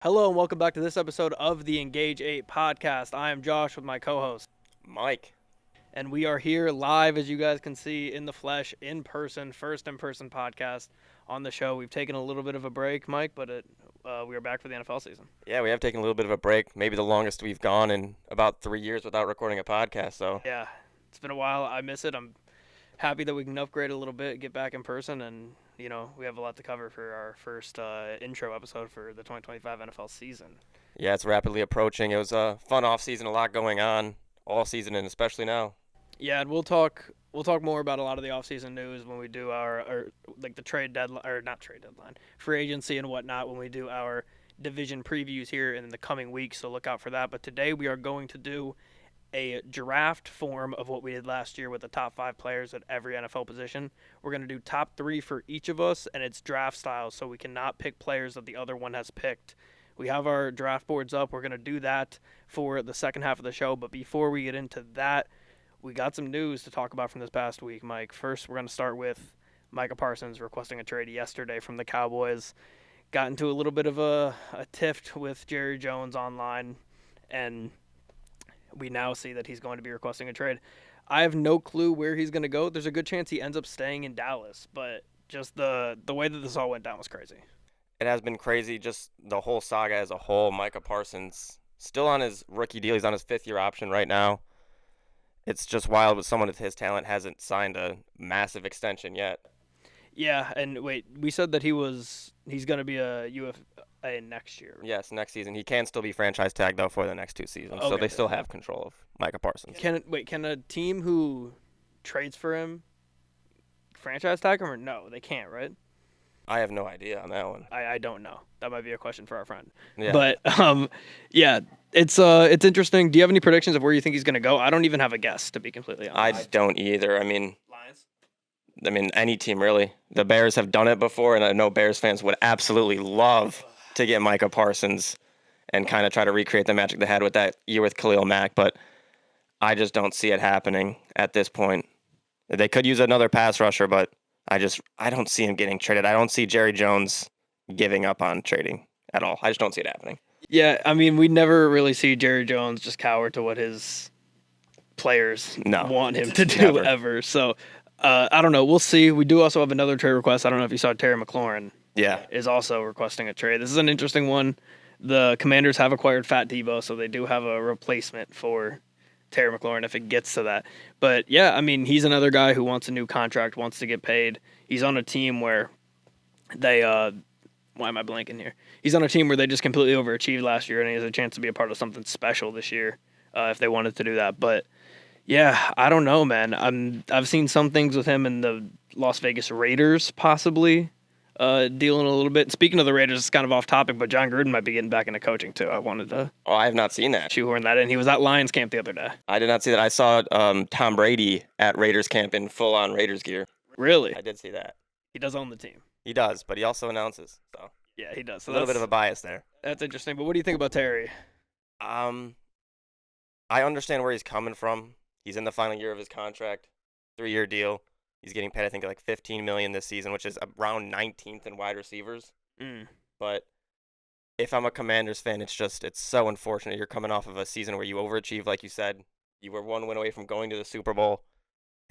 Hello and welcome back to this episode of the Engage 8 podcast. I am Josh with my co-host, Mike. and we are here live, as you guys can see, in the flesh, in person, first in-person podcast on the show. We've taken a little bit of a break, Mike, but we are back for the NFL season. Yeah, we have taken a little bit of a break, maybe the longest we've gone in about 3 years without recording a podcast. So Yeah, it's been a while. I miss it. I'm happy that we can upgrade a little bit, get back in person, and, we have a lot to cover for our first intro episode for the 2025 NFL season. yeah, it's rapidly approaching. It was a fun off season, a lot going on all season, and especially now. Yeah, and we'll talk more about a lot of the offseason news when we do our like the trade deadline, or not trade deadline, free agency and whatnot, when we do our division previews here in the coming weeks. So look out for that. But today we are going to do a draft form of what we did last year with the top 5 players at every NFL position. We're going to do top 3 for each of us, and it's draft style, so we cannot pick players that the other one has picked. We have our draft boards up. We're going to do that for the second half of the show. But before we get into that, we got some news to talk about from this past week, Mike. First, we're going to start with Micah Parsons requesting a trade yesterday from the Cowboys. Got into a little bit of a tiff with Jerry Jones online, and we now see that he's going to be requesting a trade. I have no clue where he's going to go. There's a good chance he ends up staying in Dallas, but just the way that this all went down was crazy. It has been crazy, just the whole saga as a whole. Micah Parsons still on his rookie deal. He's on his 5th-year option right now. It's just wild, but someone with his talent hasn't signed a massive extension yet. Yeah, and wait, we said that he's going to be a UFA next year. Yes, next season. He can still be franchise tagged, though, for the next 2 seasons. So Okay. they still have control of Micah Parsons. Can a team who trades for him franchise tag him, or no? They can't, right? I have no idea on that one. I don't know. That might be a question for our friend. Yeah. But yeah, it's interesting. Do you have any predictions of where you think he's going to go? I don't even have a guess, to be completely I honest. don't either. Lions. Any team really. The Bears have done it before, and I know Bears fans would absolutely love to get Micah Parsons and kind of try to recreate the magic they had with that year with Khalil Mack, but I just don't see it happening at this point. They could use another pass rusher, but I don't see him getting traded. I don't see Jerry Jones giving up on trading at all. I just don't see it happening. Yeah, I mean, we never really see Jerry Jones just cower to what his players want him to do Never. ever. So I don't know. We'll see. We do also have another trade request. I don't know if you saw Terry McLaurin Yeah. is also requesting a trade. This is an interesting one. The Commanders have acquired Fat Debo, so they do have a replacement for Terry McLaurin if it gets to that. But yeah, I mean, he's another guy who wants a new contract, wants to get paid. He's on a team where they why am I blanking here? He's on a team where they just completely overachieved last year, and he has a chance to be a part of something special this year if they wanted to do that. But yeah, I don't know, man. I've seen some things with him in the Las Vegas Raiders possibly dealing a little bit. Speaking of the Raiders, it's kind of off topic, but John Gruden might be getting back into coaching too. I wanted to Oh, I have not seen that. shoehorn that in. He was at Lions camp the other day. I did not see that. I saw Tom Brady at Raiders camp in full-on Raiders gear. Really? I did see that. He does own the team. He does, but he also announces. So Yeah, he does. So a little bit of a bias there. that's interesting. But what do you think about Terry? I understand where he's coming from. He's in the final year of his contract, 3-year deal. He's getting paid, I think, like $15 million this season, which is around 19th in wide receivers. But if I'm a Commanders fan, it's so unfortunate. You're coming off of a season where you overachieved, like you said. You were 1 win away from going to the Super Bowl,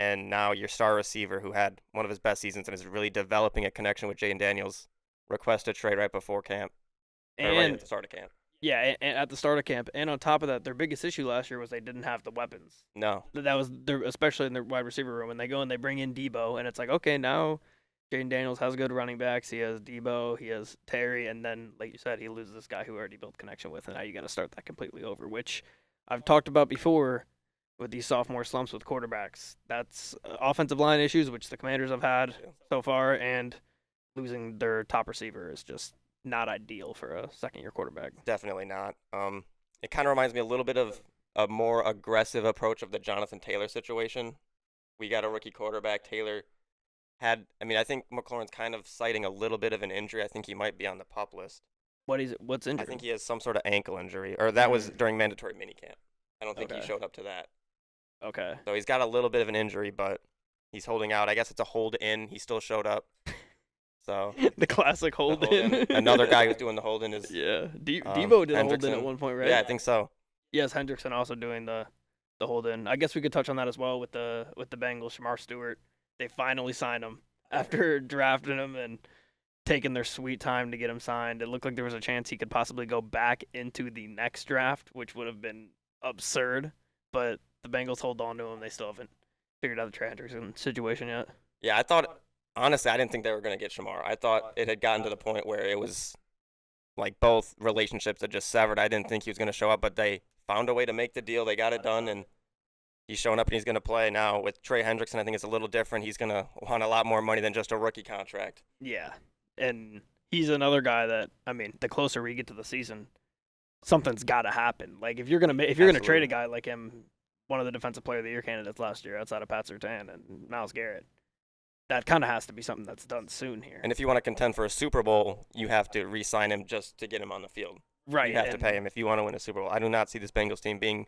and now your star receiver, who had one of his best seasons and is really developing a connection with Jaden Daniels, request a trade right before camp, or right And at the start of camp. yeah, and at the start of camp, and on top of that, their biggest issue last year was they didn't have the weapons. No. That was their, especially in their wide receiver room. When they go and they bring in Debo, and it's like, okay, now Jaden Daniels has good running backs. He has Debo, he has Terry, and then, like you said, he loses this guy who already built connection with, and now you got to start that completely over, which I've talked about before with these sophomore slumps with quarterbacks. That's offensive line issues, which the Commanders have had so far, and losing their top receiver is just not ideal for a second-year quarterback. Definitely not. It kind of reminds me a little bit of a more aggressive approach of the Jonathan Taylor situation. We got a rookie quarterback. Taylor I think McLaurin's kind of citing a little bit of an injury. I think he might be on the PUP list. What's injured? I think he has some sort of ankle injury, or that was during mandatory minicamp. I don't think he Okay. showed up to that. Okay. So he's got a little bit of an injury, but he's holding out. I guess it's a hold in. He still showed up. So The classic the hold-in. Another guy who's doing the hold-in is Yeah. Debo did a hold-in Hendrickson. at one point, right? Yeah, I think so. Yes, Hendrickson also doing the hold-in. I guess we could touch on that as well with the Bengals. Shamar Stewart, they finally signed him after drafting him and taking their sweet time to get him signed. It looked like there was a chance he could possibly go back into the next draft, which would have been absurd. But the Bengals hold on to him. They still haven't figured out the Trey Hendrickson situation yet. Yeah, honestly, I didn't think they were going to get Shamar. I thought it had gotten to the point where it was like both relationships had just severed. I didn't think he was going to show up, but they found a way to make the deal. They got it done, and he's showing up and he's going to play. Now, with Trey Hendrickson, I think it's a little different. He's going to want a lot more money than just a rookie contract. Yeah, and he's another guy that, I mean, the closer we get to the season, something's got to happen. Like, if you're going to trade a guy like him, one of the Defensive Player of the Year candidates last year outside of Pat Surtain and Myles Garrett, that kind of has to be something that's done soon here. And if you want to contend for a Super Bowl, you have to re-sign him just to get him on the field. Right. You have to pay him if you want to win a Super Bowl. I do not see this Bengals team being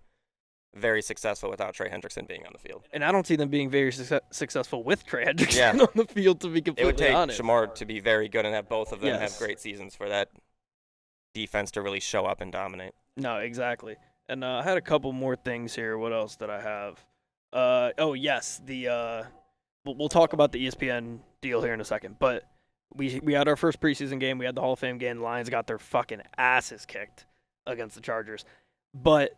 very successful without Trey Hendrickson being on the field. And I don't see them being very successful with Trey Hendrickson on the field, to be completely honest. It would take Shamar to be very good and have both of them have great seasons for that defense to really show up and dominate. No, exactly. And I had a couple more things here. What else did I have? We'll talk about the ESPN deal here in a second. But we had our first preseason game. We had the Hall of Fame game. The Lions got their fucking asses kicked against the Chargers. But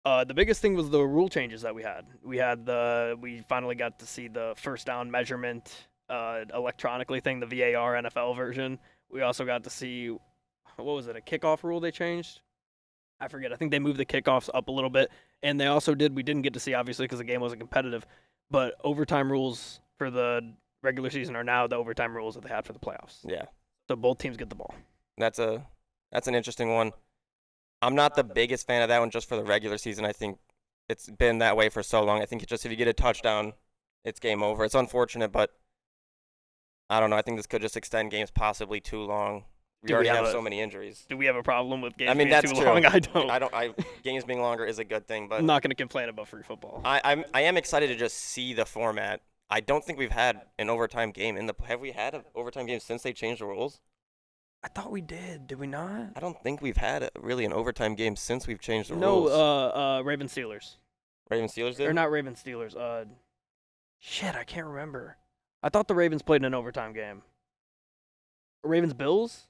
the biggest thing was the rule changes that we had. We finally got to see the first down measurement electronically thing, the VAR NFL version. We also got to see, what was it, a kickoff rule they changed? I forget. I think they moved the kickoffs up a little bit. And they also we didn't get to see, obviously, because the game wasn't competitive, but overtime rules for the regular season are now the overtime rules that they had for the playoffs. Yeah. So both teams get the ball. That's an interesting one. I'm not the biggest fan of that one just for the regular season. I think it's been that way for so long. I think if you get a touchdown, it's game over. It's unfortunate, but I don't know. I think this could just extend games possibly too long. We already have so many injuries. Do we have a problem with games being too long? I don't. Games being longer is a good thing, but I'm not going to complain about free football. I am excited to just see the format. I don't think we've had an overtime game have we had an overtime game since they changed the rules? I thought we did. Did we not? I don't think we've had really an overtime game since we've changed the rules. No, Ravens Steelers. Ravens Steelers did? Or not Ravens Steelers. Shit, I can't remember. I thought the Ravens played in an overtime game. Ravens Bills?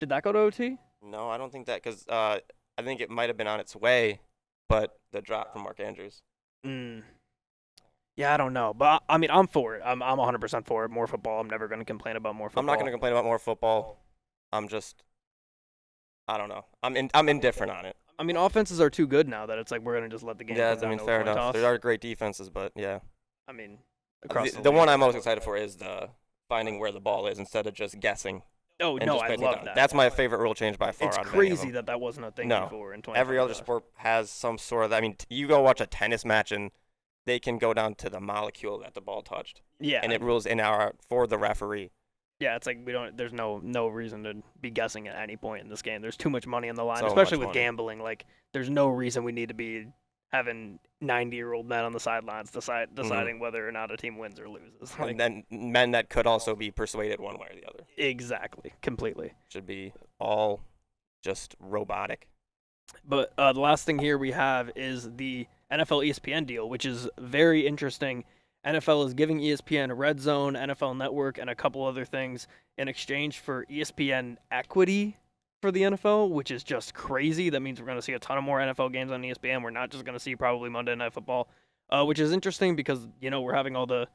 Did that go to OT? No, I don't think that, because I think it might have been on its way, but the drop from Mark Andrews. Yeah, I don't know. But, I mean, I'm for it. I'm 100% for it. More football. I'm never going to complain about more football. I'm not going to complain about more football. I don't know. I'm indifferent on it. I mean, offenses are too good now that it's like we're going to just let the game Yeah, come down fair enough. There are great defenses, but yeah. I mean, the one I'm most excited for is the finding where the ball is instead of just guessing. Oh, no, I love that. That's my favorite rule change by far. It's crazy that wasn't a thing before in 2020. Every other sport has some sort of that. I mean, you go watch a tennis match and they can go down to the molecule that the ball touched. Yeah. And it rules for the referee. Yeah, it's like there's no reason to be guessing at any point in this game. There's too much money on the line, So especially much with money. Gambling. Like, there's no reason we need to be having 90-year-old men on the sidelines deciding whether or not a team wins or loses. Like, And then men that could also be persuaded one way or the other. Exactly. Completely. Should be all just robotic. But the last thing here we have is the NFL ESPN deal, which is very interesting. NFL is giving ESPN Red Zone, NFL Network, and a couple other things in exchange for ESPN equity for the NFL, which is just crazy. That means we're going to see a ton of more NFL games on ESPN. We're not just going to see probably Monday Night Football, which is interesting because, we're having all the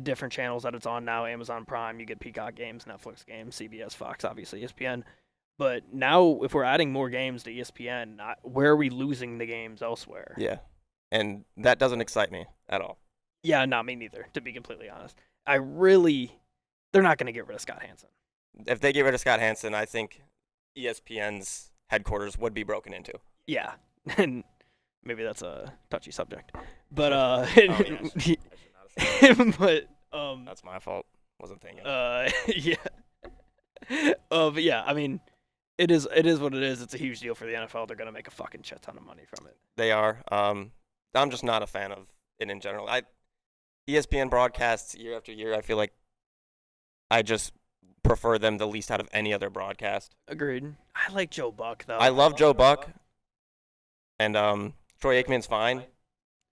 different channels that it's on now. Amazon Prime, you get Peacock games, Netflix games, CBS, Fox, obviously ESPN. But now if we're adding more games to ESPN, where are we losing the games elsewhere? Yeah, and that doesn't excite me at all. Yeah, not me neither, to be completely honest. They're not going to get rid of Scott Hansen. If they get rid of Scott Hansen, I think ESPN's headquarters would be broken into. Yeah, and maybe that's a touchy subject. But, that's my fault. Wasn't thinking. Yeah. But yeah, I mean, it is what it is. It's a huge deal for the NFL. They're going to make a fucking shit ton of money from it. They are. I'm just not a fan of it in general. ESPN broadcasts year after year. I feel like I just prefer them the least out of any other broadcast. Agreed. I like Joe Buck though. I love Joe Buck, and Troy Aikman's fine.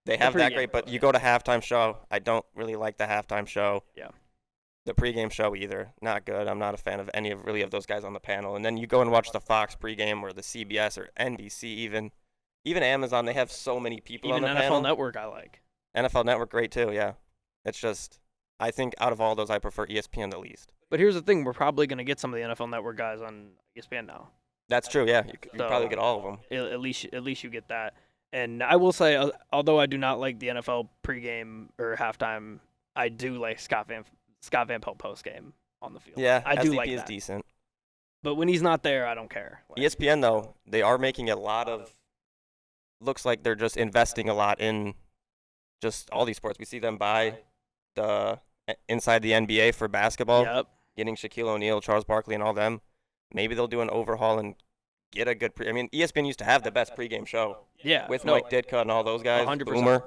They have that great, but you go to halftime show. I don't really like the halftime show. Yeah. The pregame show either. Not good. I'm not a fan of any of those guys on the panel. And then you go and watch the Fox pregame or the CBS or NBC even. Even Amazon, they have so many people on the NFL panel. Network I like. NFL Network, great too, yeah. It's just, I think out of all those, I prefer ESPN the least. But here's the thing, we're probably going to get some of the NFL Network guys on ESPN now. That's true, yeah. You probably get all of them. At least you get that. And I will say, although I do not like the NFL pregame or halftime, I do like Scott Van Pelt postgame on the field. Yeah, I do like is that. decent. But when he's not there, I don't care. ESPN, though, they are making a lot of, looks like they're just investing a lot in just all these sports. We see them buy the inside the NBA for basketball, Yep. getting Shaquille O'Neal, Charles Barkley, and all them. Maybe they'll do an overhaul and get a good I mean, ESPN used to have the best pregame show. Yeah. With Mike Ditka and all those guys, 100%. Boomer.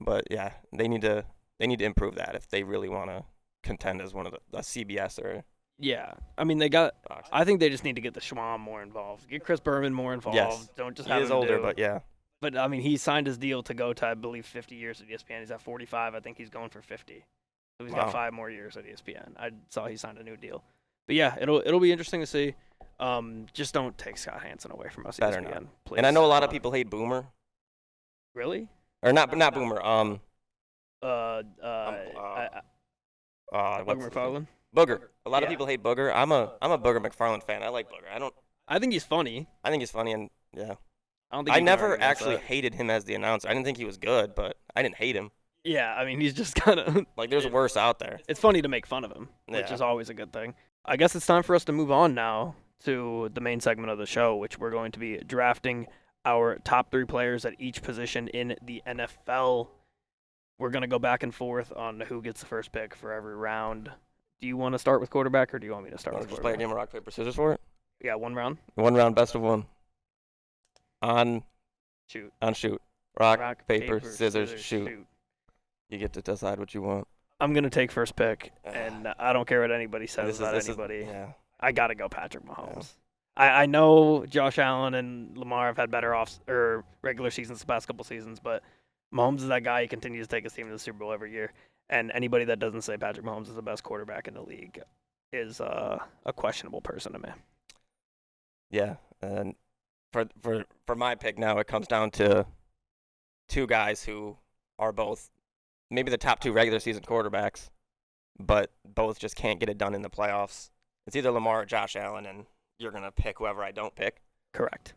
But yeah, they need to improve that if they really want to contend as one of the CBS or. Yeah, I mean Fox. Fox. I think they just need to get the Schwam more involved. Get Chris Berman more involved. Yes. Don't just He have is him older, do. but yeah. But I mean, he signed his deal to go to I believe 50 years at ESPN. He's at 45. I think he's going for 50. So he's got 5 more years at ESPN. I saw he signed a new deal. But yeah, it'll be interesting to see. Just don't take Scott Hansen away from us. Better ESPN, not. please. And I know a lot of people hate Boomer. Really? Or not Boomer. Booger McFarland. Booger. A lot of Yeah. people hate Booger. I'm a Booger McFarland fan. I like Booger. I think he's funny. I think he's funny and yeah. I don't think I you can never argue against actually that. hated him as the announcer. I didn't think he was good, but I didn't hate him. Yeah, I mean, he's just kind of. Like there's worse out there. It's funny to make fun of him, which Yeah. is always a good thing. I guess it's time for us to move on now to the main segment of the show, which we're going to be drafting our top 3 players at each position in the NFL. We're going to go back and forth on who gets the first pick for every round. Do you want to start with quarterback, or do you want me to start with Just play a quarterback? game of rock, paper, scissors for it. Yeah, 1 round. 1 round, best of 1. On shoot. Rock, paper, scissors, shoot. You get to decide what you want. I'm going to take first pick, and I don't care what anybody says This about is anybody. yeah. I got to go Patrick Mahomes. I know Josh Allen and Lamar have had better regular seasons the past couple seasons, but Mahomes is that guy. He continues to take his team to the Super Bowl every year. And anybody that doesn't say Patrick Mahomes is the best quarterback in the league is a questionable person to me. Yeah, and for my pick now, it comes down to 2 guys who are both maybe the top 2 regular season quarterbacks, but both just can't get it done in the playoffs. It's either Lamar or Josh Allen, and you're going to pick whoever I don't pick. Correct.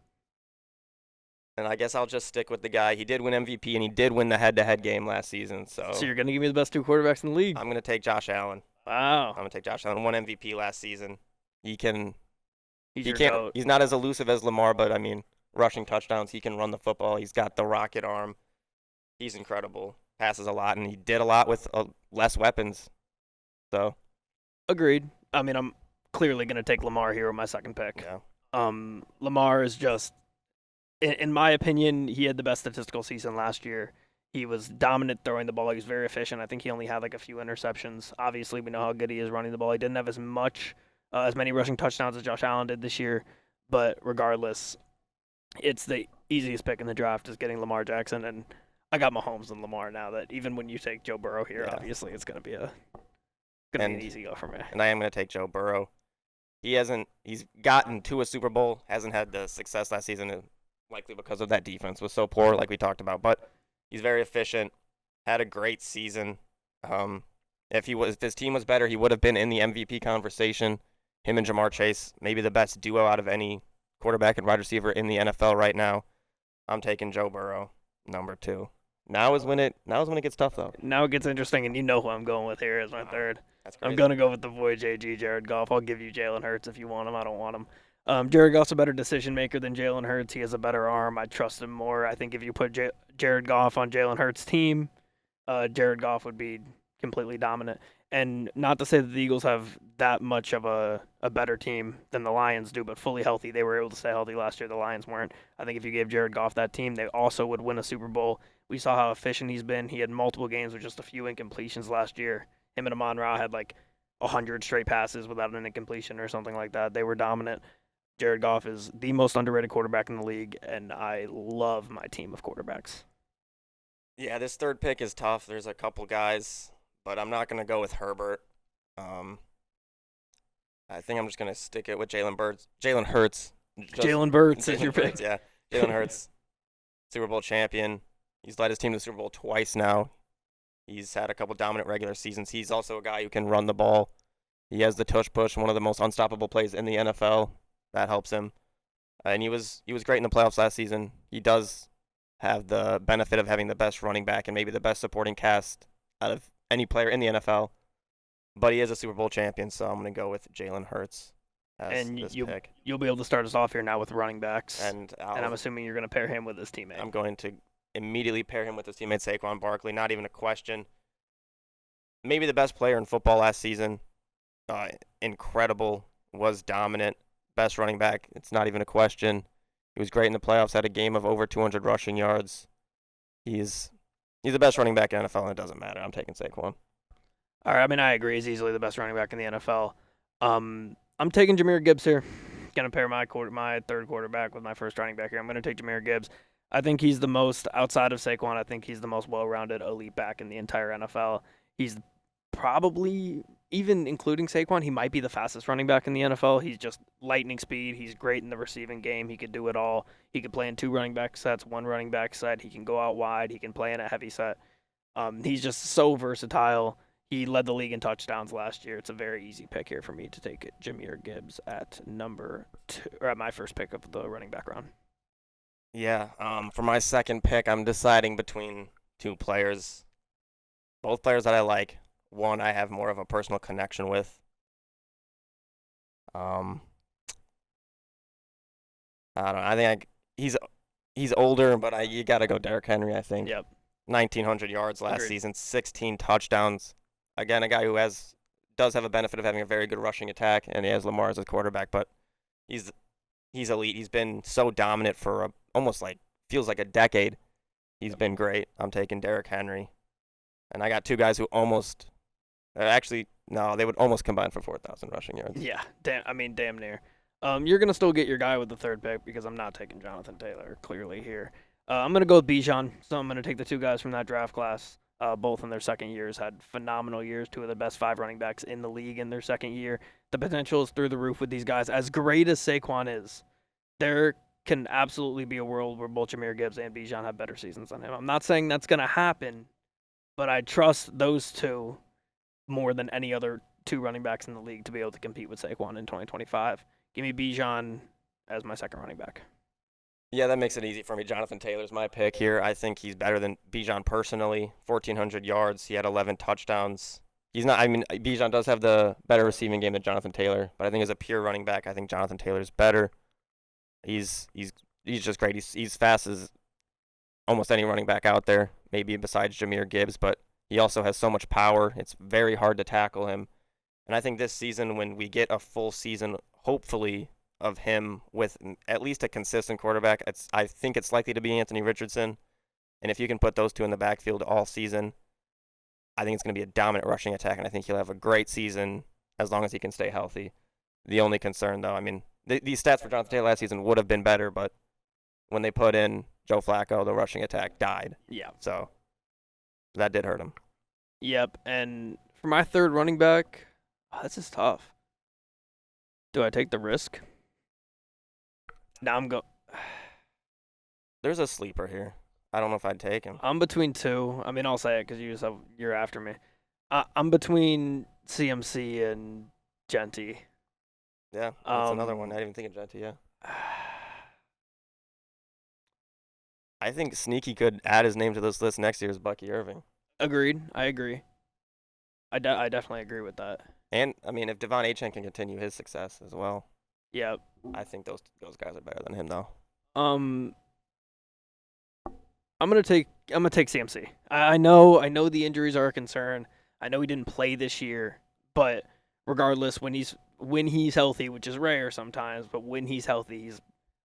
And I guess I'll just stick with the guy. He did win MVP, and he did win the head-to-head game last season. So you're going to give me the best 2 quarterbacks in the league? I'm going to take Josh Allen. Wow. I'm going to take Josh Allen. Won MVP last season. He's your goat. He's not as elusive as Lamar, but I mean, rushing touchdowns. He can run the football. He's got the rocket arm. He's incredible. Passes a lot, and he did a lot with less weapons. So. Agreed. I mean, I'm clearly going to take Lamar here with my second pick. Yeah. Lamar is just, in my opinion, he had the best statistical season last year. He was dominant throwing the ball. He was very efficient. I think he only had like a few interceptions. Obviously, we know how good he is running the ball. He didn't have as many rushing touchdowns as Josh Allen did this year. But regardless, it's the easiest pick in the draft is getting Lamar Jackson. And I got Mahomes and Lamar now that even when you take Joe Burrow here, obviously it's going to be an easy go for me. And I am going to take Joe Burrow. He's gotten to a Super Bowl, hasn't had the success last season, likely because of that defense was so poor, like we talked about. But he's very efficient, had a great season. If his team was better, he would have been in the MVP conversation. Him and Jamar Chase, maybe the best duo out of any quarterback and wide receiver in the NFL right now. I'm taking Joe Burrow, number 2. Now is when it gets tough, though. Now it gets interesting, and you know who I'm going with here as my third. That's crazy. I'm going to go with the boy JG, Jared Goff. I'll give you Jalen Hurts if you want him. I don't want him. Jared Goff's a better decision maker than Jalen Hurts. He has a better arm. I trust him more. I think if you put Jared Goff on Jalen Hurts' team, Jared Goff would be completely dominant. And not to say that the Eagles have that much of a better team than the Lions do, but fully healthy. They were able to stay healthy last year. The Lions weren't. I think if you gave Jared Goff that team, they also would win a Super Bowl. We saw how efficient he's been. He had multiple games with just a few incompletions last year. Him and Amon-Ra had like 100 straight passes without an incompletion or something like that. They were dominant. Jared Goff is the most underrated quarterback in the league, and I love my team of quarterbacks. Yeah, this third pick is tough. There's a couple guys, but I'm not going to go with Herbert. Um, I think I'm just going to stick it with Jalen Hurts. Jalen Hurts is your pick. Yeah, Jalen Hurts, Super Bowl champion. He's led his team to the Super Bowl twice now. He's had a couple dominant regular seasons. He's also a guy who can run the ball. He has the tush push, one of the most unstoppable plays in the NFL. That helps him. And he was great in the playoffs last season. He does have the benefit of having the best running back and maybe the best supporting cast out of any player in the NFL. But he is a Super Bowl champion, so I'm going to go with Jalen Hurts as this pick. You'll be able to start us off here now with running backs. And I'm assuming you're going to pair him with his teammate. I'm going to immediately pair him with his teammate Saquon Barkley. Not even a question. Maybe the best player in football last season. Incredible. Was dominant. Best running back. It's not even a question. He was great in the playoffs. Had a game of over 200 rushing yards. He's the best running back in the NFL, and it doesn't matter. I'm taking Saquon. All right. I mean, I agree. He's easily the best running back in the NFL. I'm taking Jahmyr Gibbs here. Going to pair my third quarterback with my first running back here. I'm going to take Jahmyr Gibbs. I think he's the most, outside of Saquon, I think he's the most well-rounded elite back in the entire NFL. He's probably, even including Saquon, he might be the fastest running back in the NFL. He's just lightning speed. He's great in the receiving game. He could do it all. He could play in 2 running back sets, 1 running back set. He can go out wide. He can play in a heavy set. He's just so versatile. He led the league in touchdowns last year. It's a very easy pick here for me to take Jahmyr Gibbs at number 2, or at my first pick of the running back round. Yeah, for my second pick, I'm deciding between 2 players. Both players that I like. One I have more of a personal connection with. I don't know. I think he's older, but you got to go Derrick Henry, I think. Yep. 1,900 yards last Agreed. season, 16 touchdowns. Again, a guy who does have a benefit of having a very good rushing attack, and he has Lamar as a quarterback, but he's elite. He's been so dominant for almost feels like a decade. He's been great. I'm taking Derrick Henry. And I got 2 guys who almost they would almost combine for 4,000 rushing yards. Yeah, damn near. You're going to still get your guy with the third pick because I'm not taking Jonathan Taylor, clearly, here. I'm going to go with Bijan, so I'm going to take the 2 guys from that draft class. Both in their second years had phenomenal years, 2 of the best 5 running backs in the league in their second year. The potential is through the roof with these guys. As great as Saquon is, there can absolutely be a world where both Jahmyr Gibbs and Bijan have better seasons than him. I'm not saying that's going to happen, but I trust those 2 more than any other 2 running backs in the league to be able to compete with Saquon in 2025. Give me Bijan as my second running back. Yeah, that makes it easy for me. Jonathan Taylor's my pick here. I think he's better than Bijan personally. 1,400 yards. He had 11 touchdowns. Bijan does have the better receiving game than Jonathan Taylor, but I think as a pure running back, I think Jonathan Taylor's better. He's just great. He's fast as almost any running back out there, maybe besides Jahmyr Gibbs, but he also has so much power. It's very hard to tackle him. And I think this season, when we get a full season, hopefully, of him with at least a consistent quarterback, I think it's likely to be Anthony Richardson. And if you can put those 2 in the backfield all season, I think it's going to be a dominant rushing attack, and I think he'll have a great season as long as he can stay healthy. The only concern, though, these stats for Jonathan Taylor last season would have been better, but when they put in Joe Flacco, the rushing attack died. Yeah. So that did hurt him. Yep, and for my third running back, this is tough. Do I take the risk? Now I'm going. There's a sleeper here. I don't know if I'd take him. I'm between 2. I'll say it because you're after me. I'm between CMC and Genty. Yeah, that's another one. I didn't even think of Genty, yeah. I think Sneaky could add his name to this list next year as Bucky Irving. Agreed. I agree. I definitely agree with that. And, if Devon Achane can continue his success as well. Yeah. I think those guys are better than him, though. I'm gonna take CMC. I know the injuries are a concern. I know he didn't play this year, but regardless, when he's healthy, which is rare sometimes, but when he's healthy, he's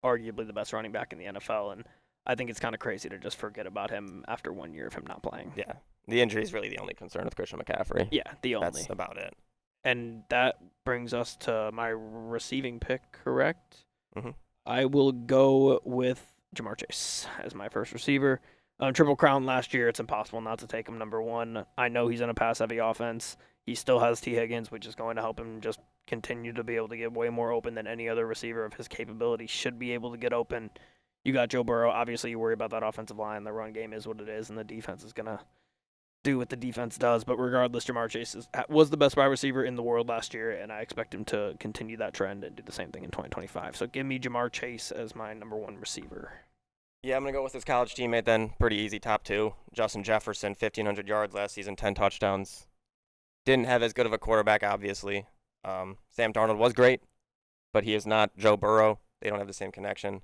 arguably the best running back in the NFL, and I think it's kind of crazy to just forget about him after 1 year of him not playing. Yeah, the injury is really the only concern with Christian McCaffrey. Yeah, the only. That's about it. And that brings us to my receiving pick, correct? hmm I will go with Jamar Chase as my first receiver. Triple Crown last year, it's impossible not to take him number one. I know he's in a pass-heavy offense. He still has T. Higgins, which is going to help him just continue to be able to get way more open than any other receiver of his capability should be able to get open. You got Joe Burrow. Obviously, you worry about that offensive line. The run game is what it is, and the defense is going to do what the defense does. But regardless, Jamar Chase was the best wide receiver in the world last year, and I expect him to continue that trend and do the same thing in 2025. So give me Jamar Chase as my number one receiver. Yeah, I'm going to go with his college teammate then. Pretty easy top two. Justin Jefferson, 1,500 yards last season, 10 touchdowns. Didn't have as good of a quarterback, obviously. Sam Darnold was great, but he is not Joe Burrow. They don't have the same connection.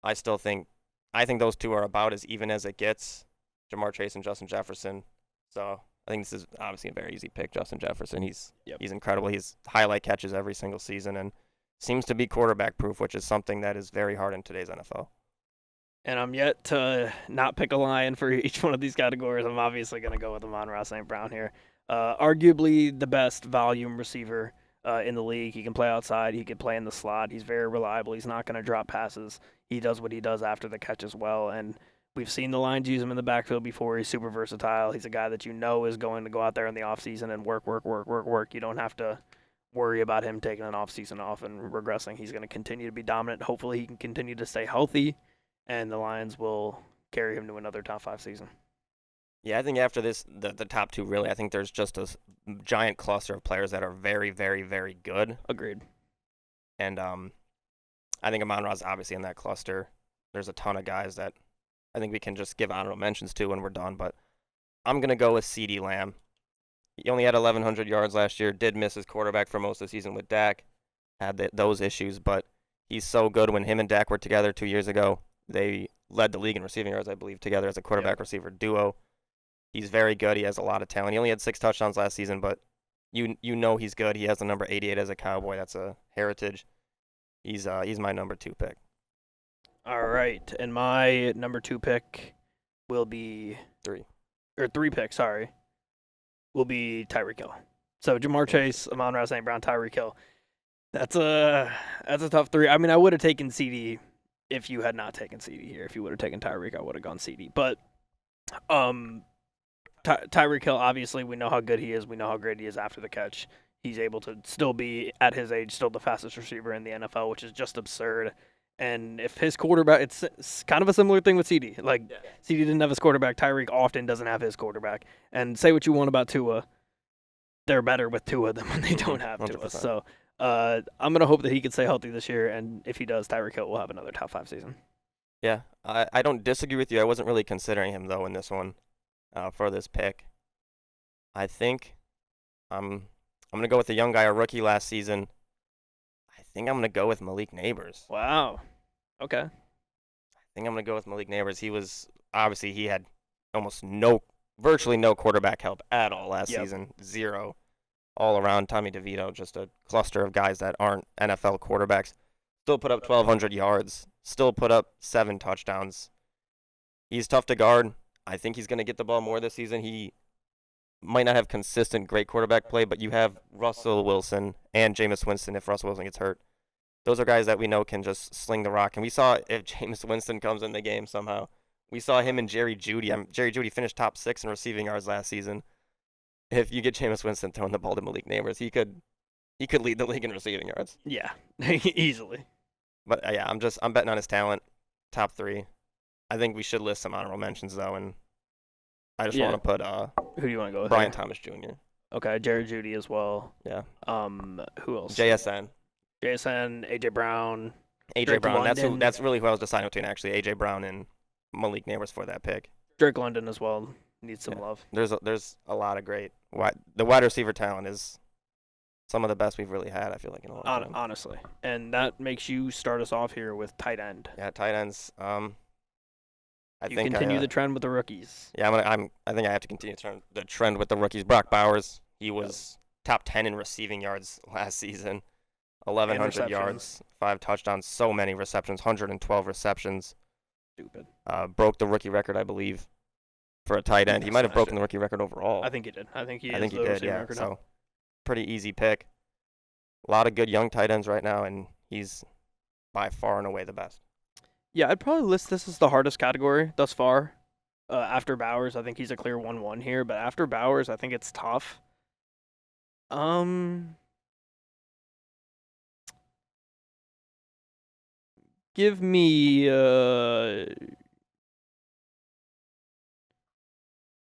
I think those two are about as even as it gets, Jamar Chase and Justin Jefferson. So I think this is obviously a very easy pick, Justin Jefferson. He's incredible. He's highlight catches every single season and seems to be quarterback proof, which is something that is very hard in today's NFL. And I'm yet to not pick a lion for each one of these categories. I'm obviously going to go with Amon-Ra St. Brown here. Arguably the best volume receiver in the league. He can play outside. He can play in the slot. He's very reliable. He's not going to drop passes. He does what he does after the catch as well. And we've seen the Lions use him in the backfield before. He's super versatile. He's a guy that you know is going to go out there in the offseason and work. You don't have to worry about him taking an offseason off and regressing. He's going to continue to be dominant. Hopefully he can continue to stay healthy, and the Lions will carry him to another top 5 season. Yeah, I think after this, the top two, really, I think there's just a giant cluster of players that are very, very, very good. Agreed. And I think Amon-Ra's obviously in that cluster. There's a ton of guys that I think we can just give honorable mentions to when we're done, but I'm going to go with CeeDee Lamb. He only had 1,100 yards last year, did miss his quarterback for most of the season with Dak, had those issues, but he's so good. When him and Dak were together 2 years ago, they led the league in receiving yards, I believe, together as a quarterback-receiver duo. He's very good. He has a lot of talent. He only had 6 touchdowns last season, but you know he's good. He has the number 88 as a Cowboy. That's a heritage. He's my number 2 pick. All right, and my number 2 pick will be 3 pick, sorry, will be Tyreek Hill. So Jamar Chase, Amon-Ra St. Brown, Tyreek Hill. That's a tough 3. I mean, I would have taken CD if you had not taken CD here. If you would have taken Tyreek, I would have gone CD. But Tyreek Hill, obviously, we know how good he is. We know how great he is after the catch. He's able to still be, at his age, still the fastest receiver in the NFL, which is just absurd. And if his quarterback, it's kind of a similar thing with CD. CD didn't have his quarterback. Tyreek often doesn't have his quarterback. And say what you want about Tua, they're better with Tua than when they don't have 100%. Tua. So I'm going to hope that he can stay healthy this year. And if he does, Tyreek Hill will have another top 5 season. Yeah, I don't disagree with you. I wasn't really considering him, though, in this one for this pick. I think I'm going to go with the young guy, a rookie last season. I think I'm going to go with Malik Neighbors. Wow. Okay. I think I'm going to go with Malik Neighbors. He had virtually no quarterback help at all last season. 0. All around Tommy DeVito, just a cluster of guys that aren't NFL quarterbacks. Still put up 1,200 yards. Still put up 7 touchdowns. He's tough to guard. I think he's going to get the ball more this season. He might not have consistent great quarterback play, but you have Russell Wilson and Jameis Winston if Russell Wilson gets hurt. Those are guys that we know can just sling the rock. And we saw if Jameis Winston comes in the game somehow. We saw him and Jerry Jeudy. Jerry Jeudy finished top 6 in receiving yards last season. If you get Jameis Winston throwing the ball to Malik Neighbors, he could lead the league in receiving yards. Yeah, easily. But yeah, I'm betting on his talent. Top 3. I think we should list some honorable mentions though, and I just want to put who do you want to go with? Brian Thomas Jr. Okay, Jerry Jeudy as well. Yeah. Who else? JSN, AJ Brown. AJ Brown. That's really who I was deciding between actually. AJ Brown and Malik Neighbors for that pick. Drake London as well needs some love. There's a lot of great the wide receiver talent is some of the best we've really had, I feel like, in a long time. Honestly. And that makes you start us off here with tight end. Yeah, tight ends. I think continue the trend with the rookies. Yeah, I think I have to continue the trend with the rookies. Brock Bowers, he was top 10 in receiving yards last season. 1,100 yards, 5 touchdowns, so many receptions, 112 receptions. Stupid. Broke the rookie record, I believe, for a tight end. He might have broken the rookie record overall. I think he did. I think he did, yeah. So pretty easy pick. A lot of good young tight ends right now, and he's by far and away the best. Yeah, I'd probably list this as the hardest category thus far. After Bowers, I think he's a clear 1-1 here, but after Bowers, I think it's tough. Um, give me Trey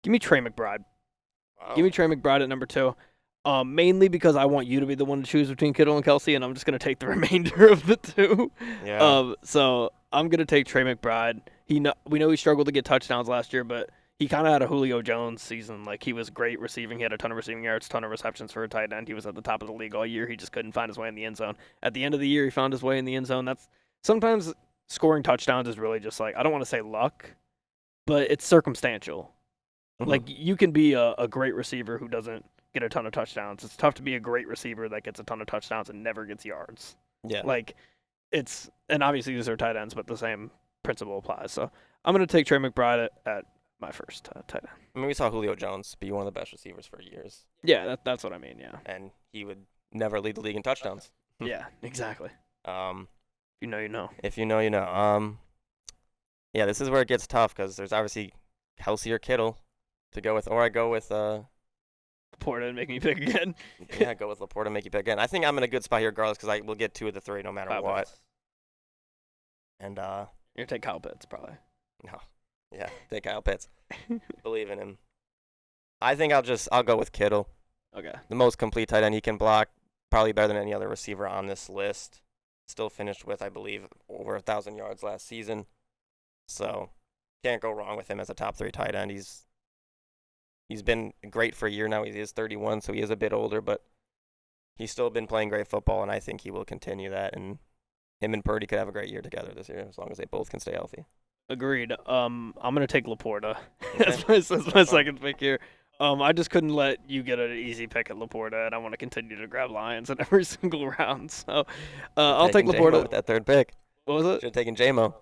McBride. Wow. Give me Trey McBride at number 2. Mainly because I want you to be the one to choose between Kittle and Kelsey, and I'm just gonna take the remainder of the 2. Yeah. So I'm gonna take Trey McBride. We know he struggled to get touchdowns last year, but he kind of had a Julio Jones season. Like, he was great receiving. He had a ton of receiving yards, ton of receptions for a tight end. He was at the top of the league all year. He just couldn't find his way in the end zone. At the end of the year, he found his way in the end zone. That's sometimes scoring touchdowns is really just like, I don't want to say luck, but it's circumstantial. Mm-hmm. Like, you can be a great receiver who doesn't get a ton of touchdowns. It's tough to be a great receiver that gets a ton of touchdowns and never gets yards. Yeah. Like, and obviously these are tight ends, but the same principle applies. So I'm going to take Trey McBride at my first tight end. I mean, we saw Julio Jones be one of the best receivers for years. Yeah, that's what I mean, yeah. And he would never lead the league in touchdowns. Yeah, exactly. You know, you know. If you know, you know. Yeah, this is where it gets tough because there's obviously Kelsey or Kittle to go with, or I go with Laporta and make me pick again. Yeah, go with Laporta, make you pick again. I think I'm in a good spot here regardless because I will get 2 of the 3 no matter Kyle what. Pitts. And You're gonna take Kyle Pitts probably. no, yeah, take Kyle Pitts. Believe in him. I think I'll go with Kittle. Okay. The most complete tight end he can block, probably better than any other receiver on this list. Still finished with, I believe, over 1,000 yards last season. So can't go wrong with him as a top 3 tight end. He's been great for a year now. He is 31, so he is a bit older, but he's still been playing great football, and I think he will continue that. And him and Purdy could have a great year together this year as long as they both can stay healthy. Agreed. I'm gonna take Laporta. Okay. That's my second pick here. I just couldn't let you get an easy pick at Laporta, and I want to continue to grab Lions in every single round. So I'll take Laporta with that 3rd pick. What was it? Should have taken J-Mo.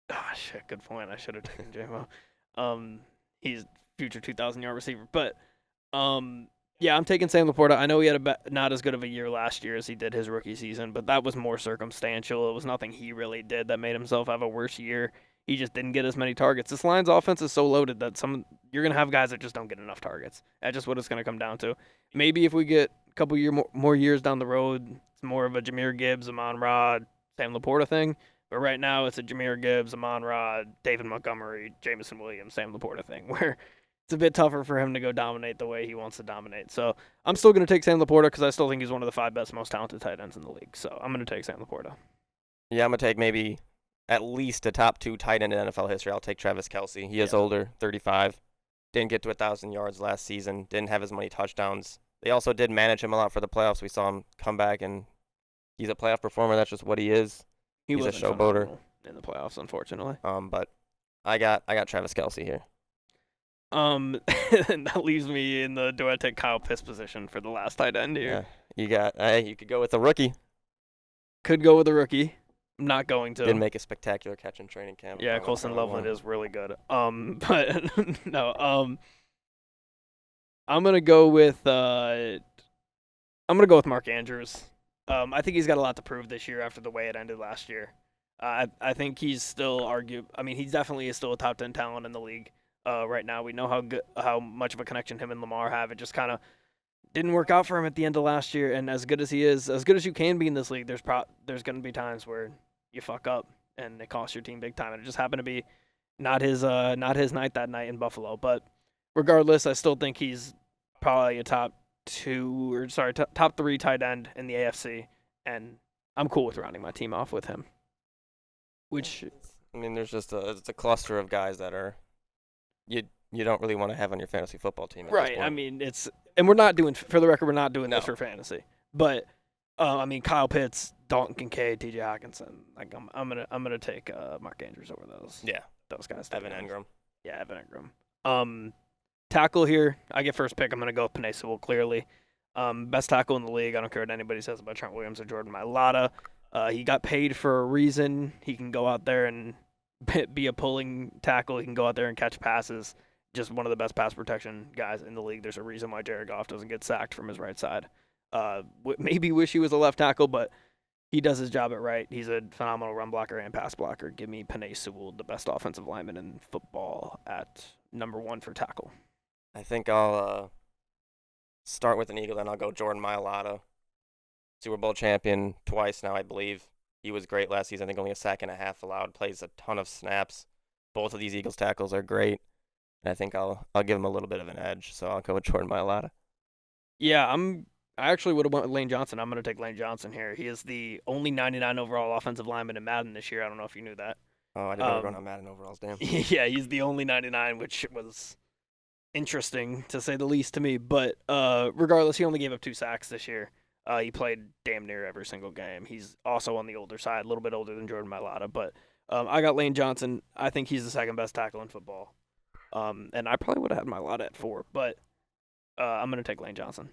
Ah, shit. Good point. I should have taken J-Mo. He's future 2,000-yard receiver, but yeah, I'm taking Sam Laporta. I know he had not as good of a year last year as he did his rookie season, but that was more circumstantial. It was nothing he really did that made himself have a worse year. He just didn't get as many targets. This Lions offense is so loaded that you're going to have guys that just don't get enough targets. That's just what it's going to come down to. Maybe if we get a couple more years down the road, it's more of a Jahmyr Gibbs, Amon-Ra, Sam Laporta thing. But right now it's a Jahmyr Gibbs, Amon-Ra, David Montgomery, Jameson Williams, Sam Laporta thing, where it's a bit tougher for him to go dominate the way he wants to dominate. So I'm still going to take Sam Laporta because I still think he's one of the 5 best, most talented tight ends in the league. So I'm going to take Sam Laporta. Yeah, I'm going to take maybe at least a top 2 tight end in NFL history. I'll take Travis Kelce. He is older, 35. Didn't get to 1,000 yards last season. Didn't have as many touchdowns. They also did manage him a lot for the playoffs. We saw him come back, and he's a playoff performer. That's just what he is. He's a showboater in the playoffs, unfortunately. But I got Travis Kelce here. And that leaves me in the do I take Kyle Pitts position for the last tight end here. Yeah, you could go with the rookie. Could go with the rookie. I'm not going to. Didn't make a spectacular catch in training camp. Yeah, Colson Loveland is really good. But no. I'm gonna go with Mark Andrews. I think he's got a lot to prove this year after the way it ended last year. I think he's still he definitely is still a top 10 talent in the league. Right now, we know how much of a connection him and Lamar have. It just kind of didn't work out for him at the end of last year. And as good as he is, as good as you can be in this league, there's going to be times where you fuck up and it costs your team big time. And it just happened to be not his night that night in Buffalo. But regardless, I still think he's probably a top 3 tight end in the AFC, and I'm cool with rounding my team off with him. Which, I mean, there's just it's a cluster of guys that are you don't really want to have on your fantasy football team. Right. I mean, and we're not doing, for the record, we're not doing this for fantasy. But Kyle Pitts, Dalton Kincaid, T.J. Hawkinson. Like I'm gonna take Mark Andrews over those. Yeah, those guys. Evan Engram. Yeah, Evan Engram. Tackle here, I get first pick. I'm gonna go with Penei Sewell clearly. Best tackle in the league. I don't care what anybody says about Trent Williams or Jordan Mailata. He got paid for a reason. He can go out there and be a pulling tackle. He can go out there and catch passes. just one of the best pass protection guys in the league. There's a reason why Jared Goff doesn't get sacked from his right side. Maybe wish he was a left tackle, but he does his job at right. He's a phenomenal run blocker and pass blocker. Give me Penei Sewell, the best offensive lineman in football, at number 1 for tackle. I think I'll start with an Eagle, then I'll go Jordan Mailata. Super Bowl champion twice now, I believe. He was great last season. I think only a sack and a half allowed. Plays a ton of snaps. Both of these Eagles tackles are great. And I think I'll give him a little bit of an edge. So I'll go with Jordan Mailata. Yeah, I actually would have went with Lane Johnson. I'm going to take Lane Johnson here. He is the only 99 overall offensive lineman in Madden this year. I don't know if you knew that. Oh, I didn't know run on Madden overalls, damn. Yeah, he's the only 99, which was interesting to say the least to me. But regardless, he only gave up 2 sacks this year. He played damn near every single game. He's also on the older side, a little bit older than Jordan Mailata. But I got Lane Johnson. I think he's the second best tackle in football. And I probably would have had Mailata at 4, but I'm going to take Lane Johnson.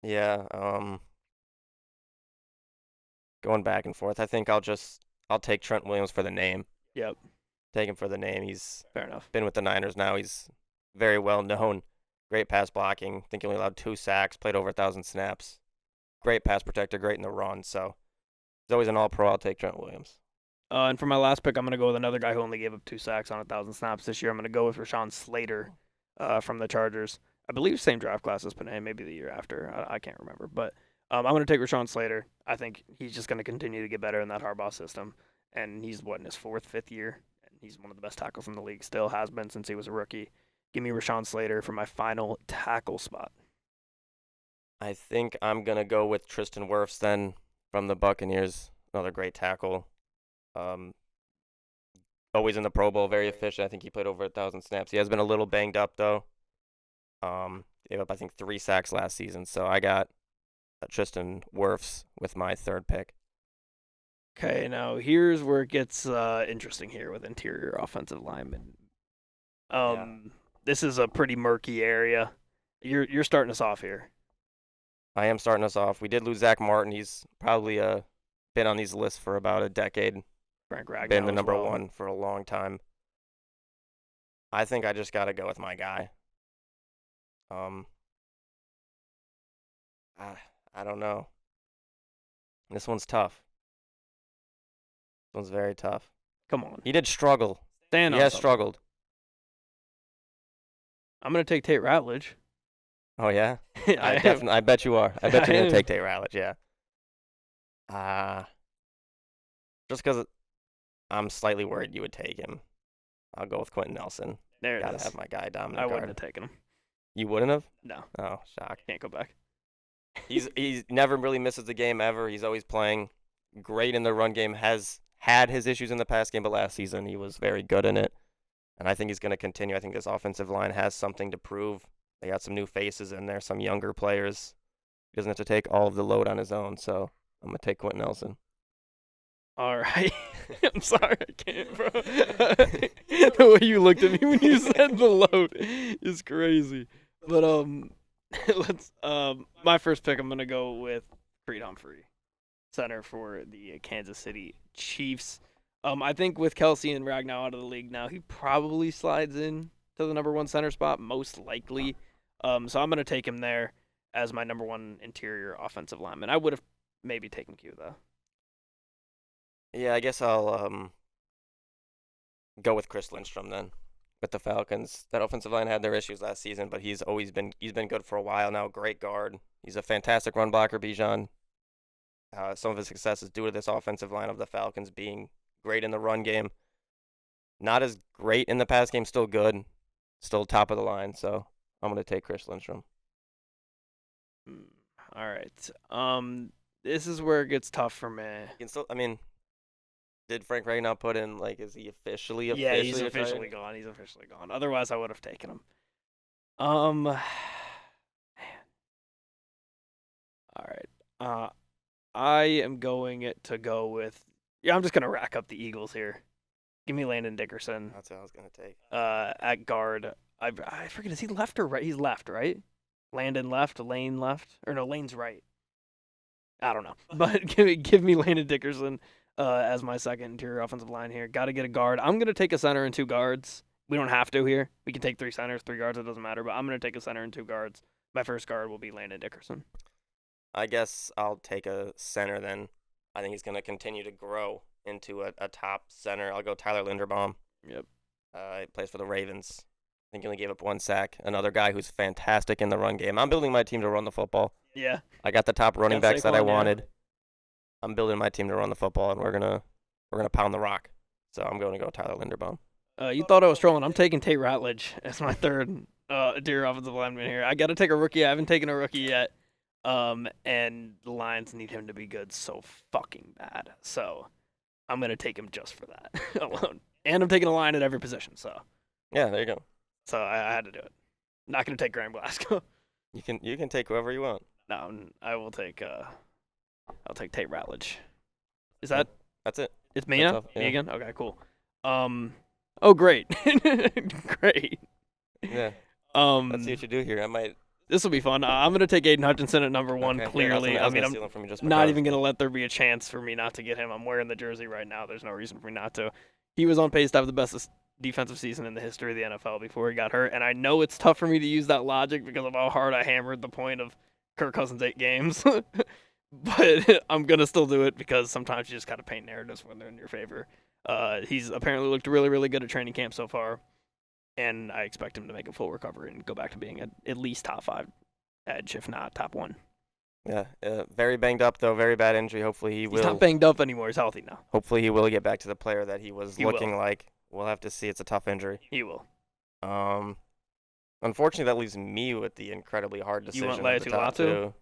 Yeah, going back and forth. I think I'll take Trent Williams for the name. Yep. Take him for the name. He's fair enough. Been with the Niners now. He's very well known. Great pass blocking. I think he only allowed 2 sacks. Played over 1,000 snaps. Great pass protector. Great in the run. So he's always an all-pro. I'll take Trent Williams. And for my last pick, I'm going to go with another guy who only gave up 2 sacks on 1,000 snaps this year. I'm going to go with Rashawn Slater from the Chargers. I believe same draft class as Penei, maybe the year after. I can't remember. But I'm going to take Rashawn Slater. I think he's just going to continue to get better in that Harbaugh system. And he's, in his 4th, 5th year? And he's one of the best tackles in the league. Still has been since he was a rookie. Give me Rashawn Slater for my final tackle spot. I think I'm going to go with Tristan Wirfs then from the Buccaneers. Another great tackle. Always in the Pro Bowl, very efficient. I think he played over 1,000 snaps. He has been a little banged up, though. Gave up, I think, 3 sacks last season. So I got Tristan Wirfs with my 3rd pick. Okay, now here's where it gets interesting here with interior offensive linemen. This is a pretty murky area. You're starting us off here. I am starting us off. We did lose Zach Martin. He's probably been on these lists for about a decade. Frank Ragnow been the number well. 1 for a long time. I think I just got to go with my guy. I don't know. This one's tough. This one's very tough. Come on. He did struggle. He has struggled. I'm going to take Tate Ratledge. Oh, yeah? I bet you are. I bet you're going to take Tate Ratledge, yeah. Just because I'm slightly worried you would take him, I'll go with Quentin Nelson. There it Gotta is. have my guy dominant I guard. wouldn't have taken him. You wouldn't have? No. Oh, shock. Can't go back. He's never really misses the game ever. He's always playing great in the run game. Has had his issues in the past game, but last season he was very good in it. And I think he's going to continue. I think this offensive line has something to prove. They got some new faces in there, some younger players. He doesn't have to take all of the load on his own, so I'm going to take Quentin Nelson. All right. I'm sorry, I can't, bro. The way you looked at me when you said the load is crazy. But let's my first pick, I'm gonna go with Creed Humphrey, center for the Kansas City Chiefs. I think with Kelsey and Ragnow out of the league now, he probably slides in to the number 1 center spot, most likely. So I'm gonna take him there as my number 1 interior offensive lineman. I would have maybe taken Q though. Yeah, I guess I'll go with Chris Lindstrom then with the Falcons. That offensive line had their issues last season, but he's been good for a while now. Great guard. He's a fantastic run blocker, Bijan. Some of his success is due to this offensive line of the Falcons being great in the run game. Not as great in the pass game, still good. Still top of the line, so I'm going to take Chris Lindstrom. All right. This is where it gets tough for me. Did Frank Ragnow put in, is he officially Yeah, he's retired? officially gone. He's officially gone. Otherwise, I would have taken him. Man. All right. I am going to go with. Yeah, I'm just gonna rack up the Eagles here. Give me Landon Dickerson. That's what I was gonna take. At guard. I forget. Is he left or right? He's left, right? Landon left. Lane left. Or no, Lane's right. I don't know. But give me Landon Dickerson as my second interior offensive line here. Got to get a guard. I'm gonna take a center and 2 guards. We don't have to here. We can take 3 centers, 3 guards. It doesn't matter. But I'm going to take a center and 2 guards. My first guard will be Landon Dickerson. I guess I'll take a center then. I think he's going to continue to grow into a top center. I'll go Tyler Linderbaum. Yep. He plays for the Ravens. I think he only gave up 1 sack. Another guy who's fantastic in the run game. I'm building my team to run the football. Yeah. I got the top running Got backs that I Saquon, yeah. wanted. I'm building my team to run the football, and we're gonna pound the rock. So I'm going to go Tyler Linderbaum. You thought I was trolling. I'm taking Tate Ratledge as my third dear offensive lineman here. I got to take a rookie. I haven't taken a rookie yet. And the Lions need him to be good so fucking bad. So I'm going to take him just for that alone. And I'm taking a line at every position. So Yeah, there you go. I had to do it. Not going to take Graham Glasgow. You can take whoever you want. No, I will take I'll take Tate Ratledge. Is that That's it. it's me That's now? all, yeah. Me again? Okay, cool. Oh great. Great. Yeah. Let's see what you do here. I might. This will be fun. I'm going to take Aiden Hutchinson at number 1, Okay, yeah, clearly. I was I'm gonna steal him from you just not because. even going to let there be a chance for me not to get him. I'm wearing the jersey right now. There's no reason for me not to. He was on pace to have the best defensive season in the history of the NFL before he got hurt, and I know it's tough for me to use that logic because of how hard I hammered the point of Kirk Cousins' 8 games. But I'm going to still do it because sometimes you just got to paint narratives when they're in your favor. He's apparently looked really, really good at training camp so far, and I expect him to make a full recovery and go back to being at least top 5 edge, if not top 1. Yeah. Very banged up though. Very bad injury. Hopefully he will. He's not banged up anymore. He's healthy now. Hopefully he will get back to the player that he was He will. looking like. We'll have to see. It's a tough injury. He will. Unfortunately, that leaves me with the incredibly hard You decision. want of the top Laiatu?